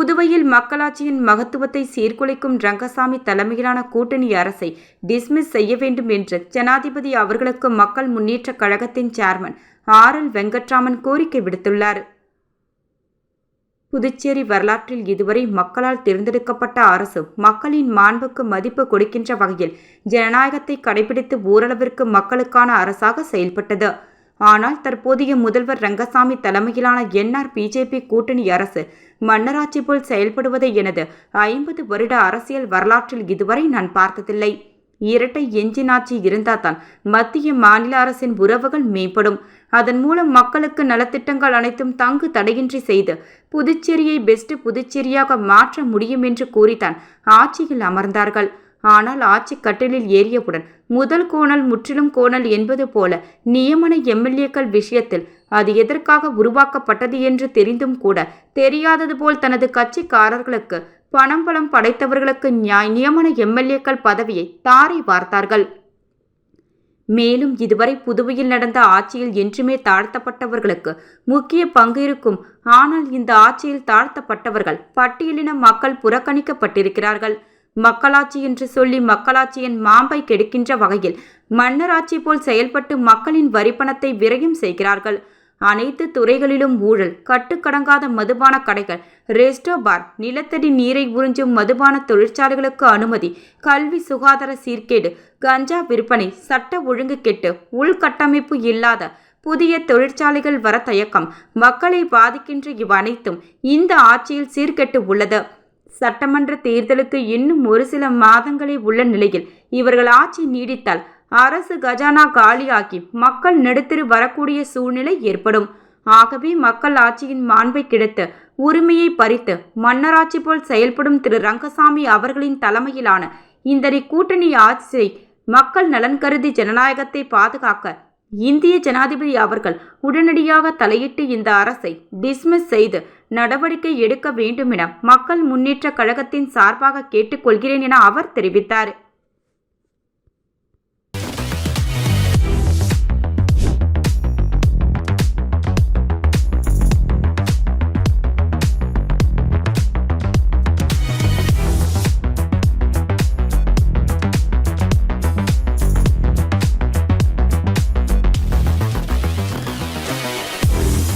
புதுவையில் மக்களாட்சியின் மகத்துவத்தை சீர்குலைக்கும் ரங்கசாமி தலைமையிலான கூட்டணி அரசை டிஸ்மிஸ் செய்ய வேண்டும் என்று ஜனாதிபதி அவர்களுக்கு மக்கள் முன்னேற்றக் கழகத்தின் சேர்மன் RL வெங்கட்ராமன் கோரிக்கை விடுத்துள்ளார். புதுச்சேரி வரலாற்றில் இதுவரை மக்களால் தேர்ந்தெடுக்கப்பட்ட அரசு மக்களின் மாண்புக்கு மதிப்பு கொடுக்கின்ற வகையில் ஜனநாயகத்தை கடைபிடித்து ஓரளவிற்கு மக்களுக்கான அரசாக செயல்பட்டது. ஆனால் தற்போதைய முதல்வர் ரங்கசாமி தலைமையிலான NR-BJP கூட்டணி அரசு மன்னராட்சி போல் செயல்படுவதை எனது 50 வருட அரசியல் வரலாற்றில் இதுவரை நான் பார்த்ததில்லை. இரட்டை எஞ்சின் ஆட்சி இருந்தால்தான் மத்திய மாநில அரசின் உறவுகள் மேம்படும். அதன் மூலம் மக்களுக்கு நலத்திட்டங்கள் அனைத்தும் தங்கு தடையின்றி செய்து புதுச்சேரியை பெஸ்ட் புதுச்சேரியாக மாற்ற முடியும் என்று கூறித்தான் ஆட்சியில் அமர்ந்தார்கள். ஆனால் ஆட்சி கட்டிலில் ஏறியவுடன் முதல் கோணல் முற்றிலும் கோணல் என்பது போல நியமன MLAக்கள் விஷயத்தில் அது எதற்காக உருவாக்கப்பட்டது என்று தெரிந்தும் கூட தெரியாதது போல் தனது கட்சிக்காரர்களுக்கு பணம் படைத்தவர்களுக்கு நியமன MLAக்கள் பதவியை தாரை வார்த்தார்கள். மேலும் இதுவரை புதுவையில் நடந்த ஆட்சியில் என்றுமே தாழ்த்தப்பட்டவர்களுக்கு முக்கிய பங்கு இருக்கும். ஆனால் இந்த ஆட்சியில் தாழ்த்தப்பட்டவர்கள் பட்டியலின மக்கள் புறக்கணிக்கப்பட்டிருக்கிறார்கள். மக்களாட்சி என்று சொல்லி மக்களாட்சியின் மாம்பை கெடுக்கின்ற வகையில் மன்னராட்சி போல் செயல்பட்டு மக்களின் வரிப்பணத்தை விரயம் செய்கிறார்கள். அனைத்து துறைகளிலும் ஊழல், கட்டுக்கடங்காத மதுபான கடைகள், ரெஸ்டோ பார், நிலத்தடி நீரை உறிஞ்சும் மதுபான தொழிற்சாலைகளுக்கு அனுமதி, கல்வி சுகாதார சீர்கேடு, கஞ்சா விற்பனை, சட்ட ஒழுங்கு கெட்டு, உள்கட்டமைப்பு இல்லாத புதிய தொழிற்சாலைகள் வர தயக்கம் மக்களை பாதிக்கின்ற இவ்வனைத்தும் இந்த ஆட்சியில் சீர்கெட்டு உள்ளது. சட்டமன்ற தேர்தலுக்கு இன்னும் ஒரு சில மாதங்களே உள்ள நிலையில் இவர்கள் ஆட்சி நீடித்தால் அரசு கஜானா காலியாகி மக்கள் நெடுத்தெரு வரக்கூடிய சூழ்நிலை ஏற்படும். ஆகவே மக்கள் ஆட்சியின் மாண்பை கிடைத்து உரிமையை பறித்து மன்னராட்சி போல் செயல்படும் திரு ரங்கசாமி அவர்களின் தலைமையிலான இந்த கூட்டணி ஆட்சியை மக்கள் நலன் கருதி ஜனநாயகத்தை பாதுகாக்க இந்திய ஜனாதிபதி அவர்கள் உடனடியாக தலையிட்டு இந்த அரசை டிஸ்மிஸ் செய்து நடவடிக்கை எடுக்க வேண்டும் என மக்கள் முன்னேற்ற கழகத்தின் சார்பாக கேட்டுக்கொள்கிறேன் என அவர் தெரிவித்தார்.